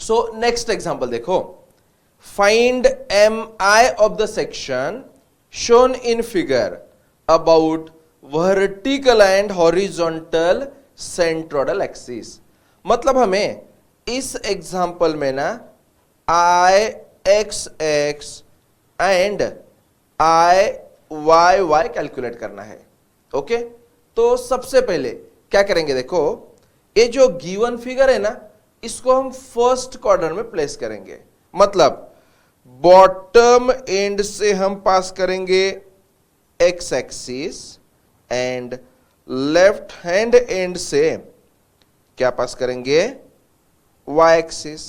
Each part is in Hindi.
सो नेक्स्ट एग्जांपल देखो, find MI of the section shown in figure about vertical and horizontal centroidal axis. मतलब हमें इस एग्जांपल में ना IXX एंड IYY कैलकुलेट करना है। ओके, तो सबसे पहले क्या करेंगे, देखो ये जो गिवन फिगर है ना, इसको हम फर्स्ट क्वाड्रेंट में प्लेस करेंगे। मतलब बॉटम एंड से हम पास करेंगे x axis and left hand and से क्या पास करेंगे, वाई एक्सिस।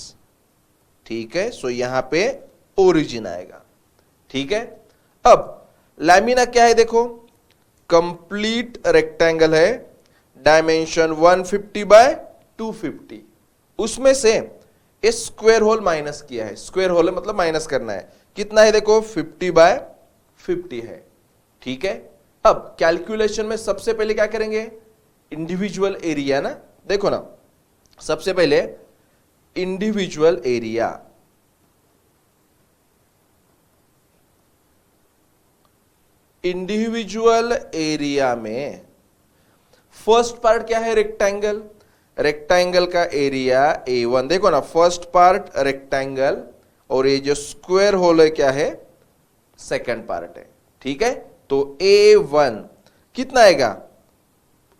ठीक है, सो यहां पे ओरिजिन आएगा। ठीक है, अब लैमिना क्या है, देखो कंप्लीट रेक्टेंगल है, डायमेंशन 150 बाय 250। उसमें से ये स्क्वायर होल माइनस किया है, स्क्वायर होल है मतलब माइनस करना है। कितना है, देखो 50 बाय 50 है। ठीक है, अब कैलकुलेशन में सबसे पहले क्या करेंगे, इंडिविजुअल एरिया ना, देखो ना सबसे पहले इंडिविजुअल एरिया, इंडिविजुअल एरिया में फर्स्ट पार्ट क्या है, रेक्टेंगल, रेक्टेंगल का एरिया A1। देखो ना फर्स्ट पार्ट रेक्टेंगल और ये जो स्क्वायर होल है क्या है, सेकंड पार्ट है। ठीक है, तो A1 कितना आएगा,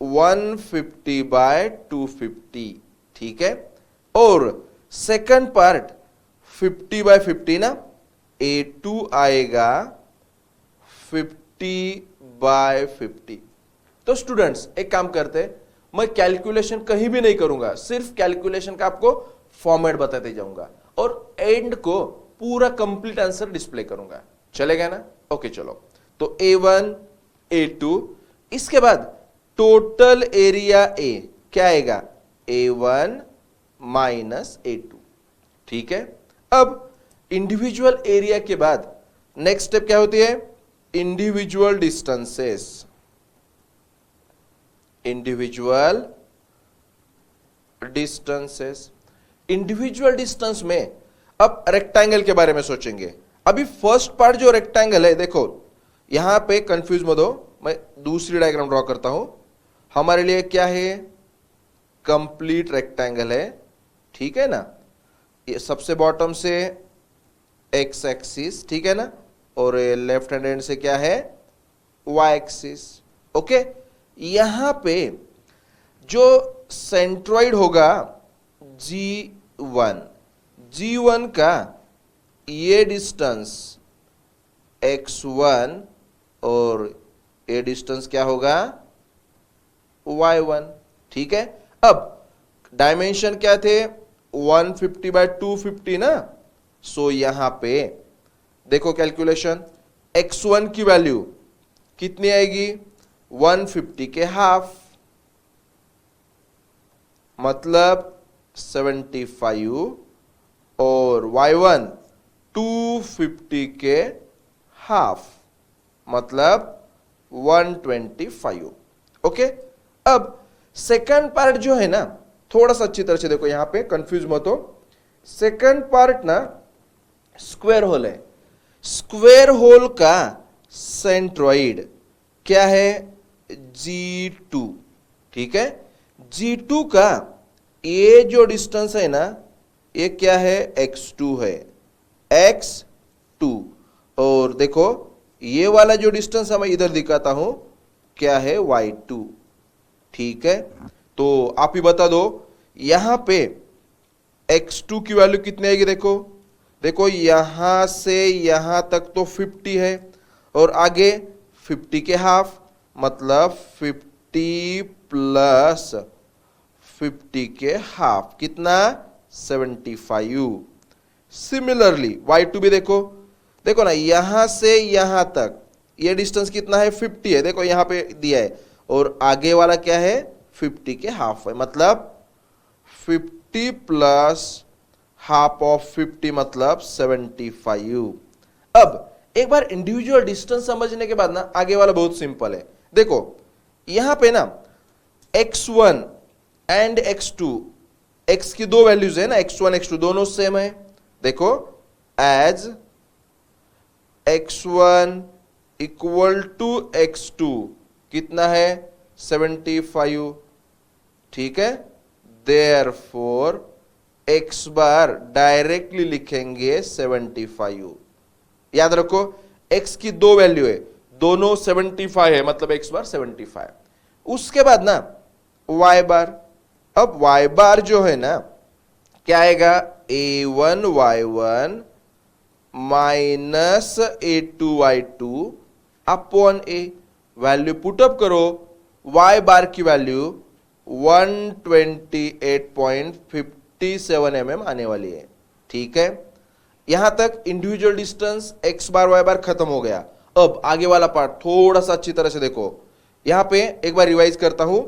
150 बाय 250। ठीक है, और सेकंड पार्ट 50 बाय 50 ना, A2 आएगा 50 बाय 50। तो स्टूडेंट्स एक काम करते हैं, मैं कैलकुलेशन कहीं भी नहीं करूंगा, सिर्फ कैलकुलेशन का आपको फॉर्मेट बताते जाऊंगा और एंड को पूरा कंप्लीट आंसर डिस्प्ले करूंगा। चलेगा ना? ओके चलो, तो A1 A2, इसके बाद टोटल एरिया A क्या आएगा, A1 माइनस A2। ठीक है, अब इंडिविजुअल एरिया के बाद नेक्स्ट स्टेप क्या होती है, individual distances, individual distances. Individual distance में अब रेक्टेंगल के बारे में सोचेंगे। अभी फर्स्ट पार्ट जो रेक्टेंगल है, देखो यहां पे कंफ्यूज मत हो, मैं दूसरी डायग्राम ड्रॉ करता हूं। हमारे लिए क्या है, कंप्लीट रेक्टेंगल है। ठीक है ना, ये सबसे बॉटम से एक्स एक्सिस, ठीक है ना, और लेफ्ट हैंड एंड से क्या है, वाई एक्सिस। ओके, यहां पे जो सेंट्रॉइड होगा G1, G1 का ये डिस्टेंस x1 और ये डिस्टेंस क्या होगा, y1। ठीक है, अब डायमेंशन क्या थे, 150 बाय 250 ना, सो यहां पे देखो कैलकुलेशन, x1 की वैल्यू कितनी आएगी, 150 के हाफ, मतलब 75, और y1 250 के हाफ, मतलब 125। ओके, अब सेकंड पार्ट जो है ना, थोड़ा सा अच्छी तरह से देखो, यहां पे कंफ्यूज मत हो। सेकंड पार्ट ना स्क्वायर होल है, स्क्वायर होल का सेंट्रॉइड क्या है, G2। ठीक है, G2 का ये जो डिस्टेंस है ना, ये क्या है, x2 है, x2। और देखो ये वाला जो डिस्टेंस है मैं इधर दिखाता हूं, क्या है, y2। ठीक है, तो आप ही बता दो यहां पे x2 की वैल्यू कितनी आएगी, देखो देखो यहां से यहां तक तो 50 है और आगे 50 के हाफ, मतलब 50 प्लस 50 के हाफ, कितना, 75। सिमिलरली y2 भी देखो, देखो ना यहां से यहां तक ये डिस्टेंस कितना है, 50 है, देखो यहां पे दिया है, और आगे वाला क्या है, 50 के हाफ है, मतलब 50 प्लस हाफ ऑफ 50, मतलब 75। अब एक बार इंडिविजुअल डिस्टेंस समझने के बाद ना आगे वाला बहुत सिंपल है। देखो यहां पे ना x1 एंड x2 x की दो वैल्यूज है ना, x1 x2 दोनों सेम है। देखो as x1 equal to x2 कितना है 75, ठीक है। देयरफॉर x बार डायरेक्टली लिखेंगे 75। याद रखो x की दो वैल्यू है, दोनों 75 है, मतलब x बार 75। उसके बाद ना y बार, अब y बार जो है ना क्या आएगा, a1 y1 minus a2 y2 upon a। Value put up करो, y बार की वैल्यू 128.57 mm आने वाली है, ठीक है। यहां तक इंडिविजुअल डिस्टेंस x बार y बार खत्म हो गया। अब आगे वाला पार्ट थोड़ा सा अच्छी तरह से देखो। यहां पे एक बार रिवाइज करता हूं।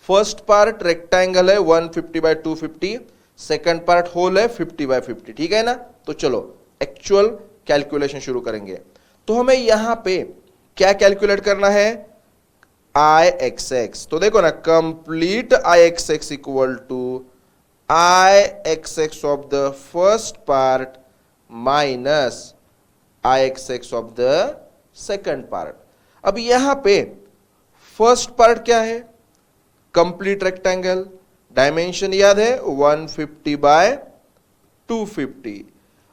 फर्स्ट पार्ट रेक्टेंगल है 150/250, सेकंड पार्ट होल है 50/50, ठीक है ना। तो चलो एक्चुअल कैलकुलेशन शुरू करेंगे। तो हमें यहां पे क्या कैलकुलेट करना है, Ixx। तो देखो ना, complete Ixx equal to Ixx of the first part minus Ixx of the second part. अब यहां पे फर्स्ट पार्ट क्या है, कंप्लीट रेक्टेंगल, डायमेंशन याद है 150/250,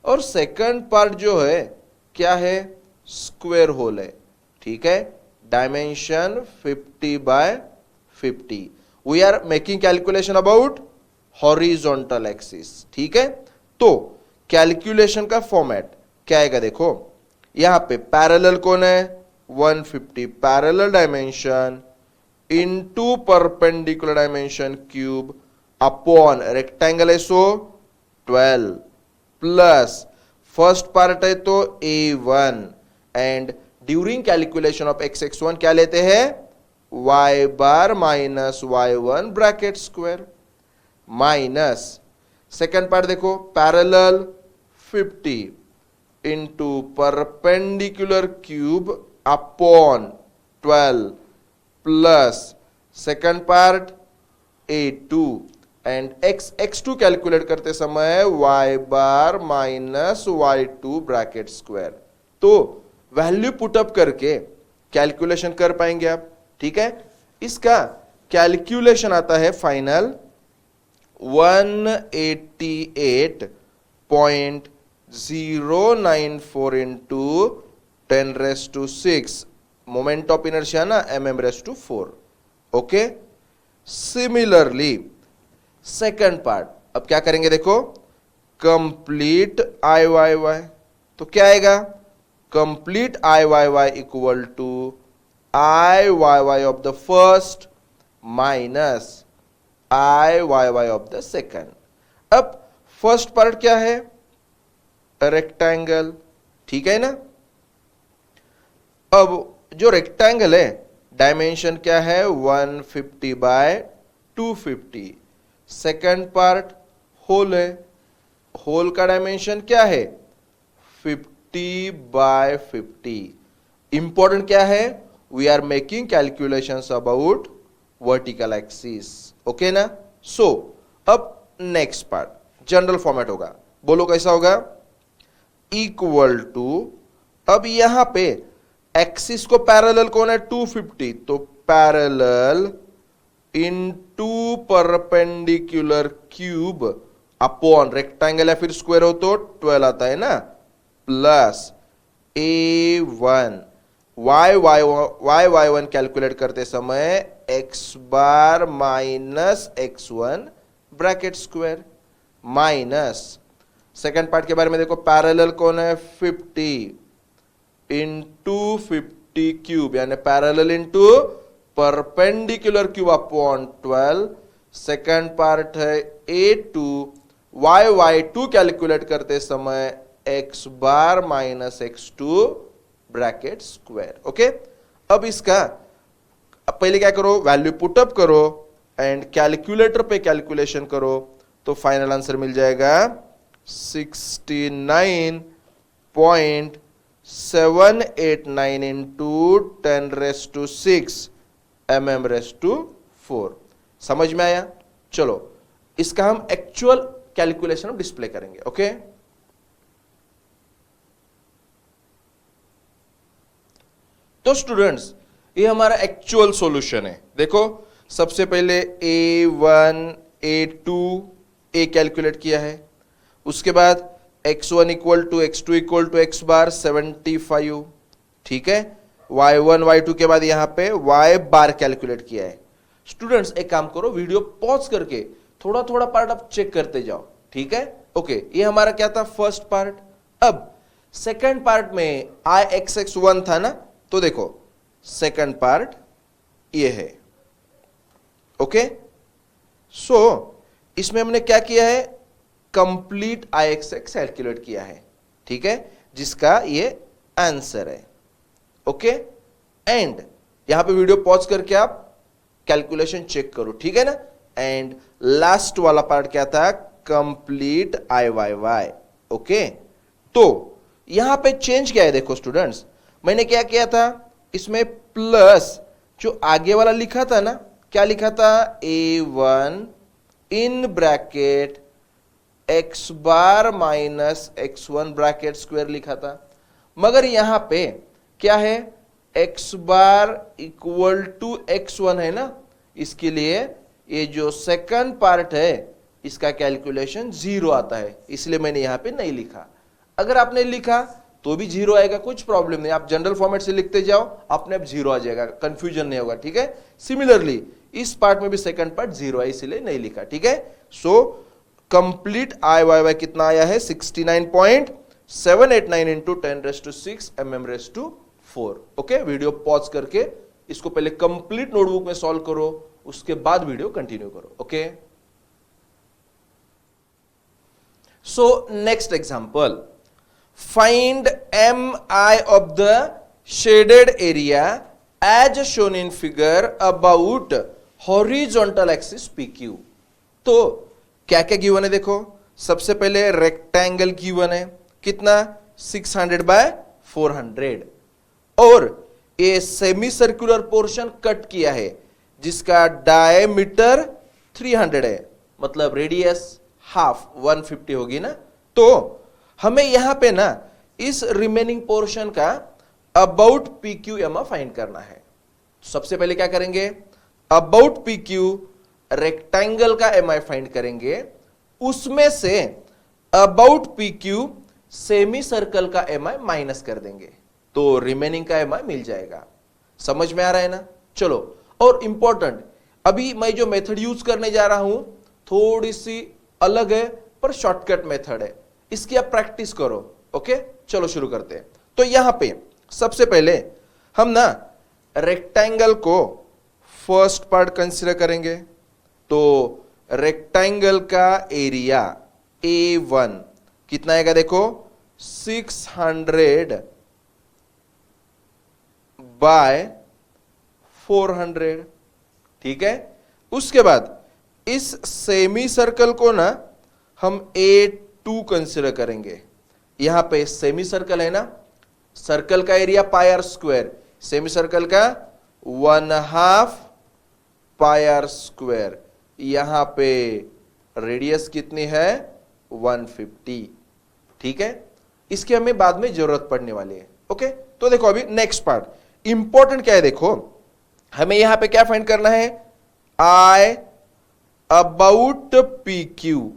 और सेकंड पार्ट जो है क्या है, स्क्वायर होल है, ठीक है। Dimension 50/50। We are making calculation about horizontal axis, ठीक है। तो कैलकुलेशन का फॉर्मेट क्या आएगा, देखो यहां पे पैरेलल कौन है 150, parallel dimension into perpendicular dimension cube upon rectangle है सो 12 प्लस फर्स्ट पार्ट है तो a1 and during calculation of xx1 क्या लेते हैं, y bar minus y1 bracket square minus second part देखो parallel 50 into perpendicular cube upon 12 plus second part a2 and x2 calculate करते समय y bar minus y2 bracket square. तो वैल्यू पुटअप करके कैलकुलेशन कर पाएंगे आप, ठीक है। इसका कैलकुलेशन आता है final 188.094 into 10⁻⁶ moment of inertia ना mm⁻⁴, okay. Similarly second part, अब क्या करेंगे देखो, कंप्लीट Iyy। तो क्या आएगा, complete Iyy equal to Iyy of the first minus Iyy of the second. अब फर्स्ट पार्ट क्या है, रेक्टेंगल, ठीक है ना। अब जो रेक्टेंगल है डायमेंशन क्या है 150/250, सेकंड पार्ट होल है, होल का डायमेंशन क्या है 50/50। इंपॉर्टेंट क्या है, we are making calculations about vertical axis, okay ना। सो अब नेक्स्ट पार्ट जनरल फॉर्मेट होगा, बोलो कैसा होगा, इक्वल टू, अब यहां पे एक्सिस को पैरेलल कौन है 250, तो parallel into perpendicular cube upon rectangle है फिर स्क्वायर हो तो 12 आता है ना, प्लस a1 y1 कैलकुलेट करते समय x bar minus x1 bracket square minus second part के बारे में देखो, पैरेलल कौन है 50 इंटू 50 क्यूब, यानी parallel into perpendicular cube upon 12। Second part है a2 y2 कैलकुलेट करते समय x bar minus x2 bracket square, okay. अब इसका पहले क्या करो, वैल्यू पुटअप करो एंड कैलकुलेटर पे कैलकुलेशन करो, तो फाइनल आंसर मिल जाएगा 69.789 इंटू 10⁻⁶ mm⁻⁴। समझ में आया। चलो इसका हम एक्चुअल कैलकुलेशन डिस्प्ले करेंगे। ओके, तो स्टूडेंट्स ये हमारा एक्चुअल सॉल्यूशन है। देखो सबसे पहले a1 a2 a कैलकुलेट किया है, उसके बाद x1 equal to x2 equal to x bar 75, ठीक है। y1 y2 के बाद यहां पे y बार कैलकुलेट किया है। स्टूडेंट्स एक काम करो, वीडियो पॉज करके थोड़ा थोड़ा पार्ट आप चेक करते जाओ, ठीक है। ओके, ये हमारा क्या था, फर्स्ट पार्ट। अब सेकंड पार्ट में ix(1) था ना, तो देखो सेकंड पार्ट ये है। ओके, सो इसमें हमने क्या किया है, कंप्लीट ix कैलकुलेट किया है, ठीक है, जिसका ये आंसर है। ओके, एंड यहां पे वीडियो पॉज करके आप कैलकुलेशन चेक करो, ठीक है ना। एंड लास्ट वाला पार्ट क्या था, कंप्लीट IYY। ओके, तो यहां पे चेंज क्या है, देखो स्टूडेंट्स मैंने क्या किया था, इसमें प्लस जो आगे वाला लिखा था ना, क्या लिखा था, a1 in bracket x bar minus x1 bracket square लिखा था। मगर यहां पे क्या है, x bar equal to x1 है ना, इसके लिए ये जो सेकंड पार्ट है इसका कैलकुलेशन 0 आता है, इसलिए मैंने यहां पे नहीं लिखा। अगर आपने लिखा तो भी 0 आएगा, कुछ प्रॉब्लम नहीं, आप जनरल फॉर्मेट से लिखते जाओ, अपने आप 0 आ जाएगा, कंफ्यूजन नहीं होगा, ठीक है। सिमिलरली इस पार्ट में भी सेकंड पार्ट 0 है, इसलिए नहीं लिखा, ठीक है। सो कंप्लीट IYY कितना आया है, 69.789 into 10⁶ mm⁴। Okay, video pause करके इसको पहले कंप्लीट नोटबुक में सॉल्व करो, उसके बाद वीडियो कंटिन्यू करो। Okay, so next example, find mi of the shaded area as shown in figure about horizontal axis PQ। तो क्या क्या गिवन है, देखो सबसे पहले रेक्टेंगल गिवन है, कितना, 600/400, और ये सेमी सर्कुलर पोर्शन कट किया है जिसका डायमीटर 300 है, मतलब रेडियस हाफ 150 होगी ना। तो हमें यहां पे ना इस रिमेनिंग पोर्शन का अबाउट PQ एमा फाइंड करना है। सबसे पहले क्या करेंगे, अबाउट PQ रेक्टेंगल का एमआई फाइंड करेंगे, उसमें say about PQ semi circle का एमआई माइनस कर देंगे, तो रिमेनिंग का एमआई मिल जाएगा। समझ में आ रहा है ना। चलो, और इंपॉर्टेंट, अभी मैं जो मेथड यूज करने जा रहा हूं थोड़ी सी अलग है पर शॉर्टकट मेथड है, इसकी आप प्रैक्टिस करो। ओके, चलो शुरू करते हैं। तो यहां पे सबसे पहले हम ना रेक्टेंगल को फर्स्ट पार्ट कंसीडर करेंगे, तो रेक्टेंगल का एरिया A1 कितना आएगा, देखो 600/400, ठीक है। उसके बाद इस सेमी सर्कल को ना हम A2 कंसीडर करेंगे। यहां पे सेमी सर्कल है ना, सर्कल का एरिया πr², सेमी सर्कल का 1/2 πr², यहां पे रेडियस कितनी है, 150, ठीक है। इसकी हमें बाद में जरूरत पड़ने वाली है। ओके, तो देखो अभी नेक्स्ट पार्ट इंपॉर्टेंट क्या है, देखो हमें यहां पे क्या फाइंड करना है, I अबाउट PQ।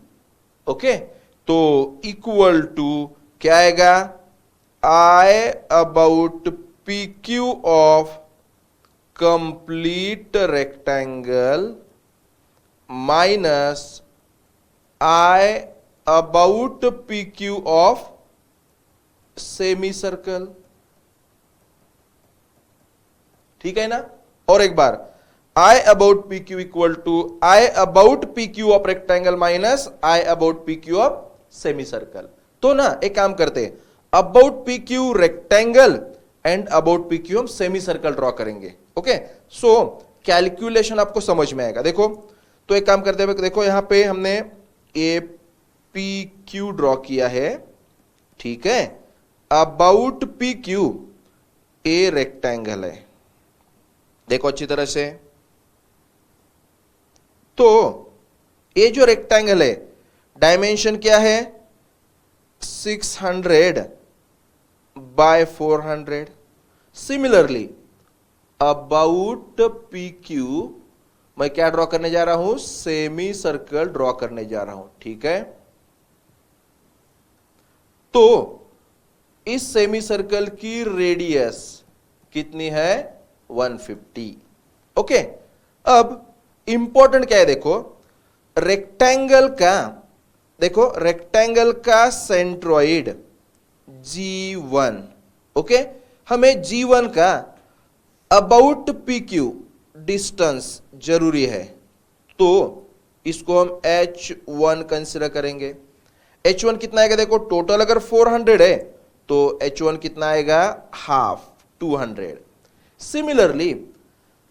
ओके, तो इक्वल टू क्या आएगा, I about PQ of complete rectangle minus I about PQ of semi circle, ठीक है ना। और एक बार I about PQ equal to I about PQ of rectangle minus I about PQ of semi circle. तो ना एक काम करते हैं, about PQ rectangle and about PQ हम सेमी सर्कल ड्रॉ करेंगे। ओके, सो कैलकुलेशन आपको समझ में आएगा। देखो तो एक काम करते हैं, देखो यहां पे हमने ए PQ ड्रॉ किया है, ठीक है। अबाउट PQ ए रेक्टेंगल है, देखो अच्छी तरह से। तो ये जो रेक्टेंगल है डायमेंशन क्या है 600 by 400। Similarly about P Q मैं क्या ड्रॉ करने जा रहा हूं, सेमी सर्कल ड्रॉ करने जा रहा हूं, ठीक है। तो इस सेमी सर्कल की रेडियस कितनी है 150। ओके, अब इंपॉर्टेंट क्या है देखो, रेक्टेंगल का सेंट्रॉइड G1। ओके, हमें G1 का अबाउट PQ डिस्टेंस जरूरी है, तो इसको हम H1 कंसिडर करेंगे। H1 कितना आएगा देखो, टोटल अगर 400 है तो H1 कितना आएगा हाफ 200। सिमिलरली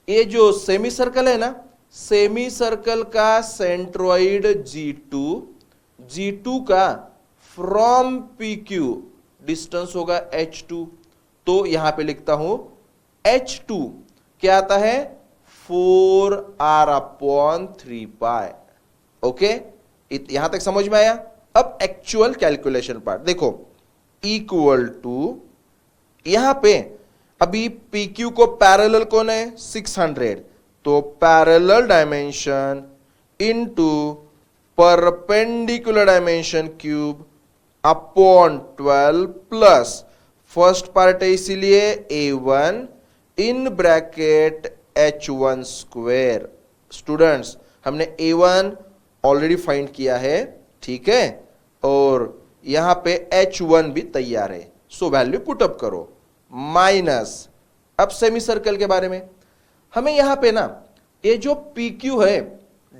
ये जो सेमी सर्कल है ना, सेमी सर्कल का सेंट्रॉइड G2 का फ्रॉम PQ डिस्टेंस होगा H2। तो यहां पे लिखता हूं H2 क्या आता है 4R/3 पाई। ओके, यहां तक समझ में आया। अब एक्चुअल कैलकुलेशन पार्ट देखो, इक्वल टू यहां पे अभी PQ को पैरेलल कौन है 600, तो parallel dimension into perpendicular dimension cube upon 12 plus first part है इसीलिए A1 in bracket H1 square. Students हमने A1 ऑलरेडी फाइंड किया है, ठीक है, और यहां पे H1 भी तैयार है, सो वैल्यू पुट अप करो माइनस। अब सेमी सर्कल के बारे में हमें यहां पे ना ये जो PQ है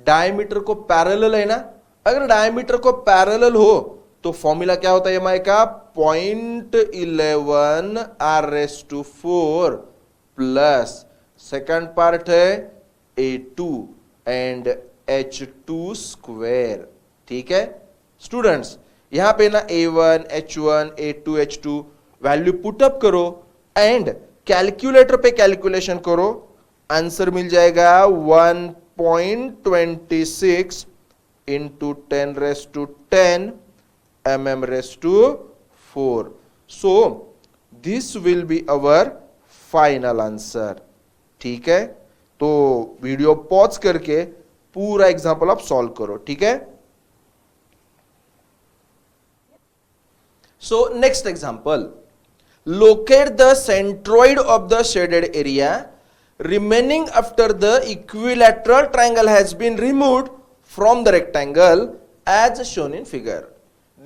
डायमीटर को पैरेलल है ना, अगर डायमीटर को पैरेलल हो तो फॉर्मूला क्या होता है एमआई का 0.11 R⁴ प्लस सेकंड पार्ट है A2 एंड H2 स्क्वायर। ठीक है स्टूडेंट्स, यहां पे ना A1 H1 A2 H2 value put up करो एंड कैलकुलेटर पे कैलकुलेशन करो, आंसर मिल जाएगा 1.26 into 10⁻10 mm⁴। So this will be our final answer. ठीक है, तो वीडियो पॉज करके पूरा एग्जांपल आप सॉल्व करो। ठीक है, so next example, locate the centroid of the shaded area remaining after the equilateral triangle has been removed from the rectangle as shown in figure.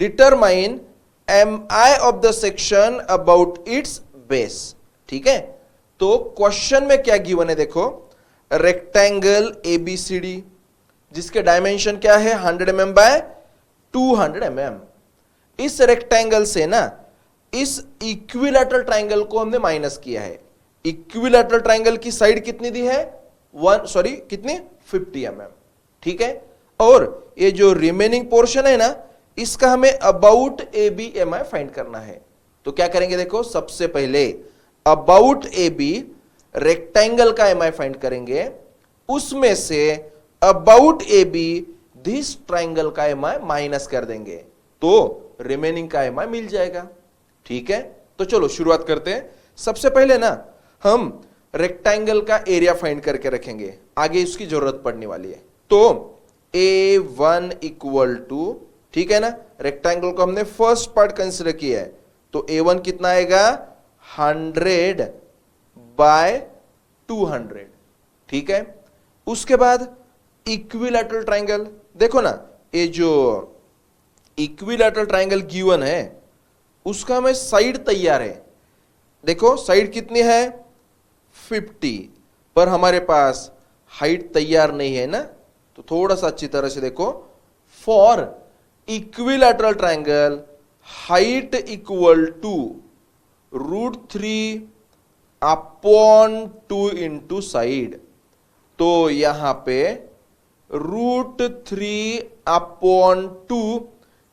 Determine mi of the section about its base. ठीक है, तो क्वेश्चन में क्या गिवन है देखो, रेक्टेंगल ABCD जिसके डायमेंशन क्या है 100 mm बाय 200 mm। इस रेक्टेंगल से ना इस इक्विलैटरल ट्रायंगल को हमने माइनस किया है। इक्विलैटरल ट्रायंगल की साइड कितनी दी है कितनी 50 mm। ठीक है, और ये जो रिमेनिंग पोर्शन है ना इसका हमें अबाउट AB MI फाइंड करना है। तो क्या करेंगे देखो, सबसे पहले अबाउट AB रेक्टेंगल का MI फाइंड करेंगे, उसमें say about AB this triangle का MI माइनस कर देंगे तो रिमेनिंग का MI मिल जाएगा। ठीक है, तो चलो शुरुआत करते हैं। सबसे पहले ना हम रेक्टेंगल का एरिया फाइंड करके रखेंगे, आगे इसकी जरूरत पड़ने वाली है। तो A1 इक्वल टू, ठीक है ना, रेक्टेंगल को हमने फर्स्ट पार्ट कंसीडर किया है, तो A1 कितना आएगा 100 बाय 200। ठीक है, उसके बाद इक्विलैटरल ट्रायंगल देखो ना, ये जो इक्विलैटरल ट्रायंगल गिवन है उसका हमें साइड तैयार है। देखो साइड कितनी है 50, पर हमारे पास हाइट तैयार नहीं है ना, तो थोड़ा सा अच्छी तरह से देखो, for equilateral triangle height equal to √3 upon 2 into side. तो यहां पे √3 अपॉन 2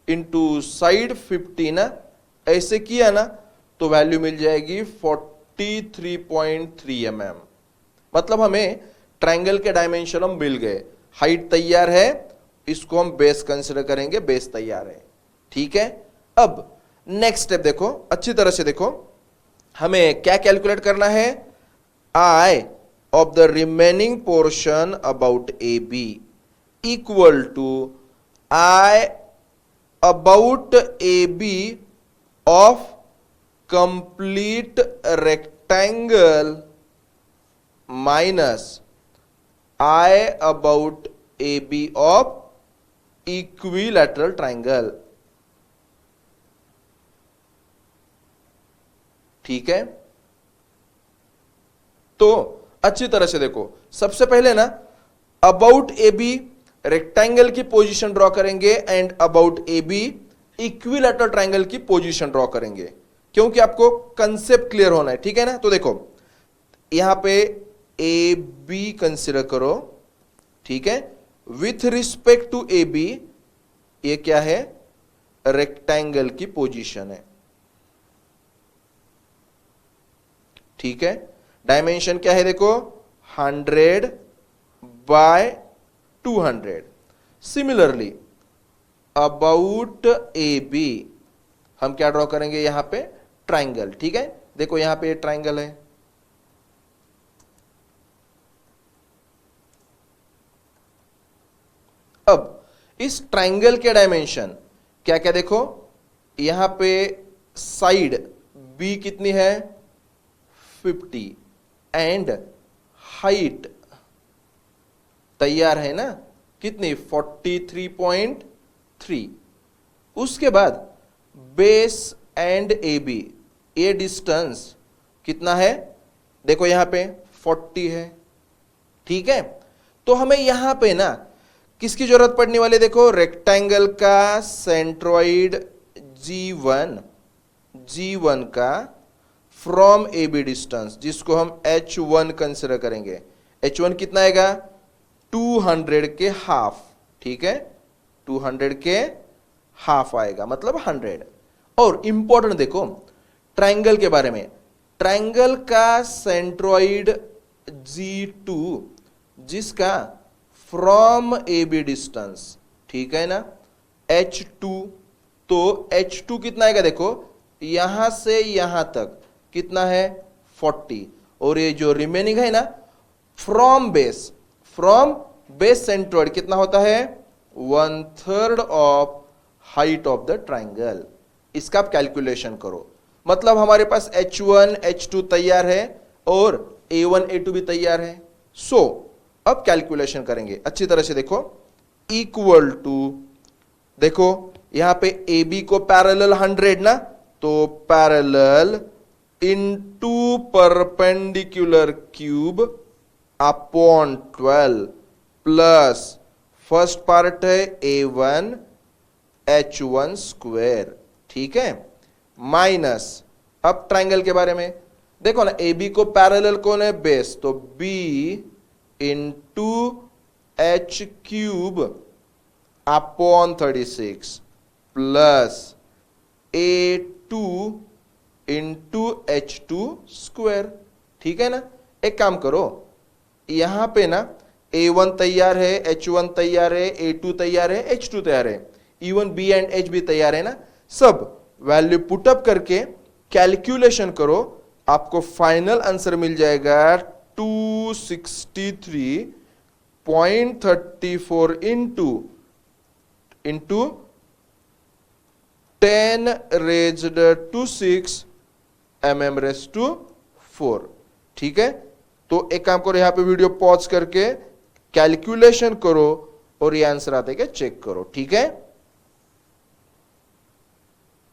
इंटू साइड 50 ना, ऐसे किया ना तो वैल्यू मिल जाएगी 43.3 mm। मतलब हमें ट्रायंगल के डायमेंशन हम मिल गए, हाइट तैयार है इसको हम बेस कंसिडर करेंगे, बेस तैयार है। ठीक है, अब नेक्स्ट स्टेप देखो, अच्छी तरह से देखो, हमें क्या कैलकुलेट करना है, I of the remaining portion about A B equal to I about A B of complete rectangle minus I about A B of equilateral triangle. ठीक है, तो अच्छी तरह से देखो, सबसे पहले ना अबाउट ए बी रेक्टेंगल की पोजीशन ड्रॉ करेंगे and about A B equilateral triangle की पोजीशन ड्रॉ करेंगे, क्योंकि आपको कंसेप्ट क्लियर होना है। ठीक है ना, तो देखो यहां पे ए बी कंसिडर करो। ठीक है, with respect to A B ये क्या है, रेक्टेंगल की पोजीशन है। ठीक है, डायमेंशन क्या है देखो, 100 by 200। Similarly about A B हम क्या ड्रॉ करेंगे, यहां पे ट्राइंगल। ठीक है, देखो यहां पे ट्राइंगल है, अब इस ट्राइंगल के डायमेंशन क्या क्या देखो, यहां पे साइड बी कितनी है 50 एंड हाइट तैयार है ना कितनी 43.3। उसके बाद बेस एंड ए बी ये डिस्टेंस कितना है, देखो यहां पे 40 है। ठीक है, तो हमें यहां पे ना किसकी जरूरत पड़ने वाली, देखो रेक्टेंगल का सेंट्रॉइड G1 का फ्रॉम ए बी डिस्टेंस, जिसको हम H1 कंसिडर करेंगे। H1 कितना आएगा 200 के हाफ। ठीक है, 200 के हाफ आएगा, मतलब 100। और इंपॉर्टेंट देखो ट्राइंगल के बारे में, ट्राइंगल का सेंट्रॉइड G2 जिसका फ्रॉम ए बी डिस्टेंस, ठीक है ना H2, तो H2 कितना आएगा देखो यहां से यहां तक कितना है 40, और ये जो रिमेनिंग है ना फ्रॉम बेस सेंट्रॉइड कितना होता है 1/3 of height of the triangle. इसका आप कैलकुलेशन करो, मतलब हमारे पास H1 H2 तैयार है और A1 A2 भी तैयार है। सो अब कैलकुलेशन करेंगे, अच्छी तरह से देखो, इक्वल टू, देखो यहां पे ए बी को पैरेलल 100 ना, तो parallel into perpendicular cube upon 12 plus first part है A1 H1 स्क्वायर। ठीक है, माइनस अब ट्राइंगल के बारे में देखो ना, ए बी को पैरेलल कौन है बेस, तो B into H cube upon 36 plus A2 into H2 square. ठीक है ना, एक काम करो यहां पे ना A1 तैयार है, H1 तैयार है, A2 तैयार है, H2 तैयार है, इवन B एंड H भी तैयार है ना, सब वैल्यू पुटअप करके कैलकुलेशन करो, आपको फाइनल आंसर मिल जाएगा 263.34 इंटू 10 raised to 6 mm⁴। ठीक है, तो एक काम करो यहां पे वीडियो पॉज करके कैलकुलेशन करो और ये आंसर आते क्या चेक करो। ठीक है।